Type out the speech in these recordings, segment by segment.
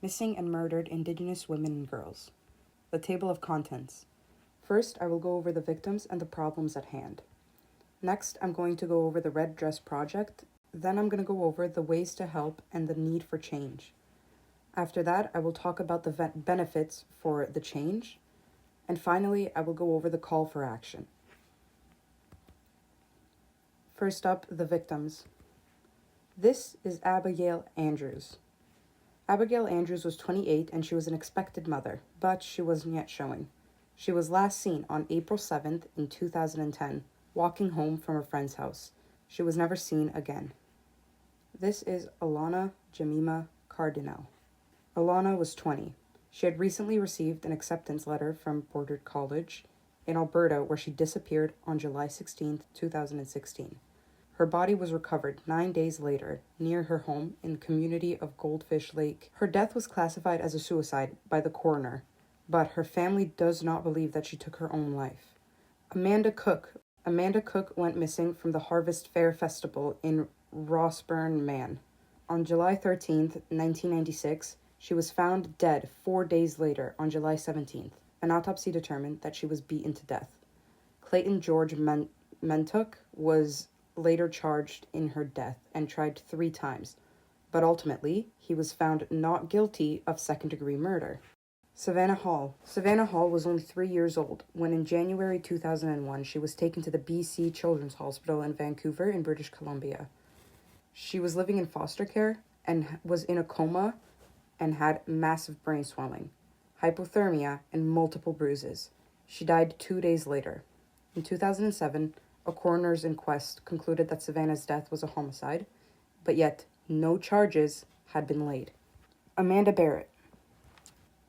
Missing and Murdered Indigenous Women and Girls. The Table of Contents. First, I will go over the victims and the problems at hand. Next, I'm going to go over the Red Dress Project. Then I'm going to go over the ways to help and the need for change. After that, I will talk about the benefits for the change. And finally, I will go over the call for action. First up, the victims. This is Abigail Andrews. Abigail Andrews was 28 and she was an expected mother, but she wasn't yet showing. She was last seen on April 7th in 2010, walking home from a friend's house. She was never seen again. This is Alana Jemima Cardinal. Alana was 20. She had recently received an acceptance letter from Bordard College in Alberta, where she disappeared on July 16th, 2016. Her body was recovered 9 days later near her home in the community of Goldfish Lake. Her death was classified as a suicide by the coroner, but her family does not believe that she took her own life. Amanda Cook went missing from the Harvest Fair Festival in Rossburn, Man. On July 13th, 1996, she was found dead 4 days later on July 17th. An autopsy determined that she was beaten to death. Clayton George Mentuk was later charged in her death and tried 3 times, but ultimately he was found not guilty of second-degree murder. Savannah Hall. Savannah Hall was only 3 years old when in January 2001 she was taken to the BC Children's Hospital in Vancouver in British Columbia. She was living in foster care and was in a coma and had massive brain swelling, hypothermia, and multiple bruises. She died 2 days later. In 2007, a coroner's inquest concluded that Savannah's death was a homicide, but yet no charges had been laid. Amanda Barrett.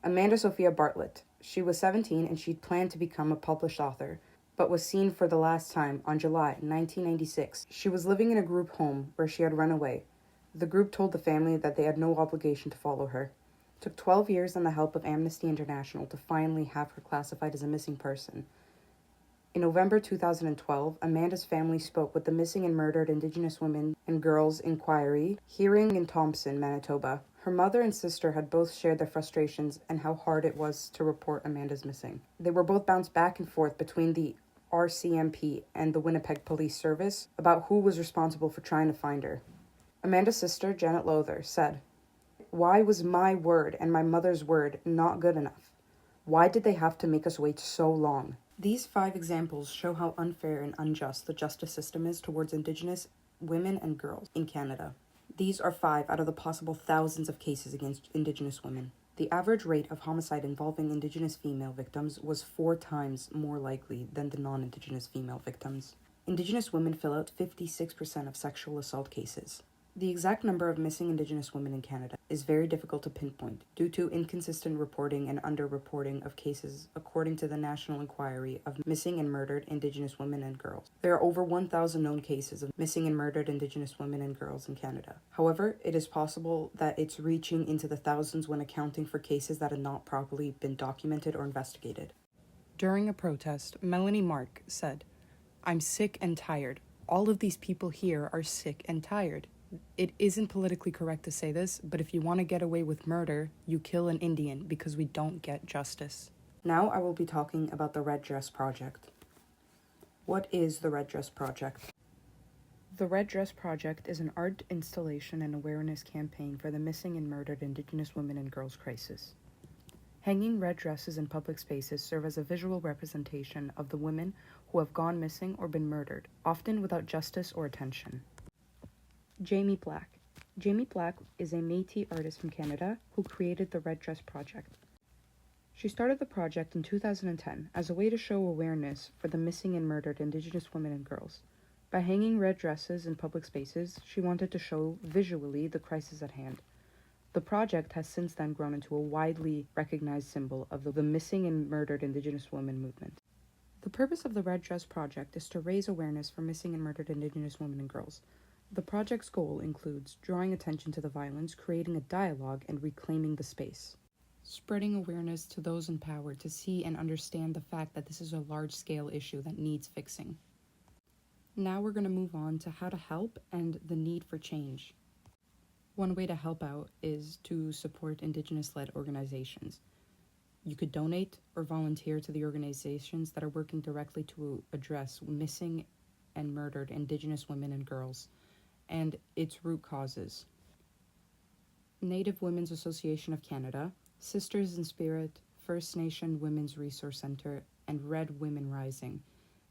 Amanda Sophia Bartlett. She was 17 and she'd planned to become a published author, but was seen for the last time on July 1996. She was living in a group home where she had run away. The group told the family that they had no obligation to follow her. It took 12 years and the help of Amnesty International to finally have her classified as a missing person. In November 2012, Amanda's family spoke with the Missing and Murdered Indigenous Women and Girls Inquiry hearing in Thompson, Manitoba. Her mother and sister had both shared their frustrations and how hard it was to report Amanda's missing. They were both bounced back and forth between the RCMP and the Winnipeg Police Service about who was responsible for trying to find her. Amanda's sister, Janet Lowther, said, "Why was my word and my mother's word not good enough? Why did they have to make us wait so long?" These 5 examples show how unfair and unjust the justice system is towards Indigenous women and girls in Canada. These are 5 out of the possible thousands of cases against Indigenous women. The average rate of homicide involving Indigenous female victims was 4 times more likely than the non-Indigenous female victims. Indigenous women fill out 56% of sexual assault cases. The exact number of missing Indigenous women in Canada is very difficult to pinpoint due to inconsistent reporting and underreporting of cases according to the National Inquiry of Missing and Murdered Indigenous Women and Girls. There are over 1,000 known cases of missing and murdered Indigenous women and girls in Canada. However, it is possible that it's reaching into the thousands when accounting for cases that have not properly been documented or investigated. During a protest, Melanie Mark said, "I'm sick and tired. All of these people here are sick and tired. It isn't politically correct to say this, but if you want to get away with murder, you kill an Indian because we don't get justice." Now I will be talking about the Red Dress Project. What is the Red Dress Project? The Red Dress Project is an art installation and awareness campaign for the missing and murdered Indigenous women and girls crisis. Hanging red dresses in public spaces serve as a visual representation of the women who have gone missing or been murdered, often without justice or attention. Jamie Black. Jamie Black is a Métis artist from Canada who created the Red Dress Project. She started the project in 2010 as a way to show awareness for the missing and murdered Indigenous women and girls. By hanging red dresses in public spaces, she wanted to show visually the crisis at hand. The project has since then grown into a widely recognized symbol of the missing and murdered Indigenous women movement. The purpose of the Red Dress Project is to raise awareness for missing and murdered Indigenous women and girls. The project's goal includes drawing attention to the violence, creating a dialogue, and reclaiming the space. Spreading awareness to those in power to see and understand the fact that this is a large-scale issue that needs fixing. Now we're going to move on to how to help and the need for change. One way to help out is to support Indigenous-led organizations. You could donate or volunteer to the organizations that are working directly to address missing and murdered Indigenous women and girls and its root causes. Native Women's Association of Canada, Sisters in Spirit, First Nation Women's Resource Centre, and Red Women Rising.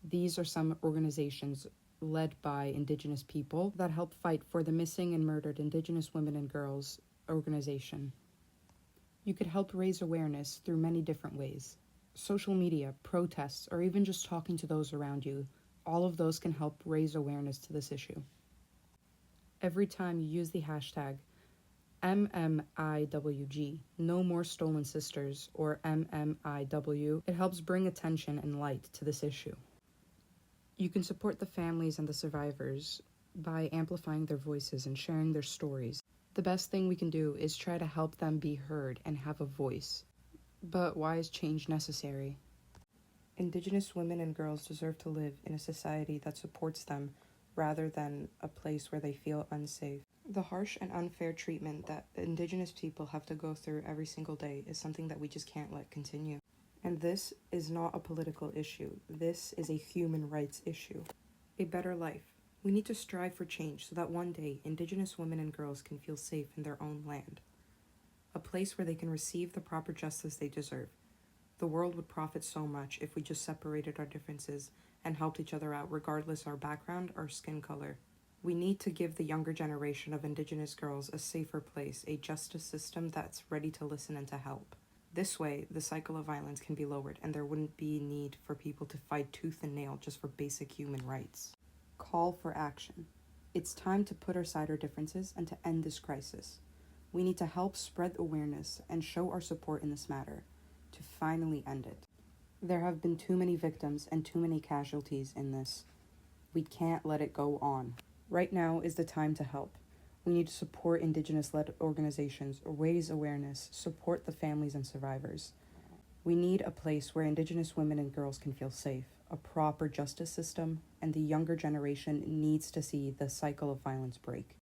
These are some organizations led by Indigenous people that help fight for the missing and murdered Indigenous women and girls organization. You could help raise awareness through many different ways. Social media, protests, or even just talking to those around you. All of those can help raise awareness to this issue. Every time you use the hashtag MMIWG, No More Stolen Sisters, or MMIW, it helps bring attention and light to this issue. You can support the families and the survivors by amplifying their voices and sharing their stories. The best thing we can do is try to help them be heard and have a voice. But why is change necessary? Indigenous women and girls deserve to live in a society that supports them rather than a place where they feel unsafe. The harsh and unfair treatment that Indigenous people have to go through every single day is something that we just can't let continue. And this is not a political issue. This is a human rights issue. A better life. We need to strive for change so that one day Indigenous women and girls can feel safe in their own land. A place where they can receive the proper justice they deserve. The world would profit so much if we just separated our differences and helped each other out regardless our background or skin color. We need to give the younger generation of Indigenous girls a safer place, a justice system that's ready to listen and to help. This way, the cycle of violence can be lowered and there wouldn't be need for people to fight tooth and nail just for basic human rights. Call for action. It's time to put aside our differences and to end this crisis. We need to help spread awareness and show our support in this matter to finally end it. There have been too many victims and too many casualties in this. We can't let it go on. Right now is the time to help. We need to support Indigenous-led organizations, raise awareness, support the families and survivors. We need a place where Indigenous women and girls can feel safe, a proper justice system, and the younger generation needs to see the cycle of violence break.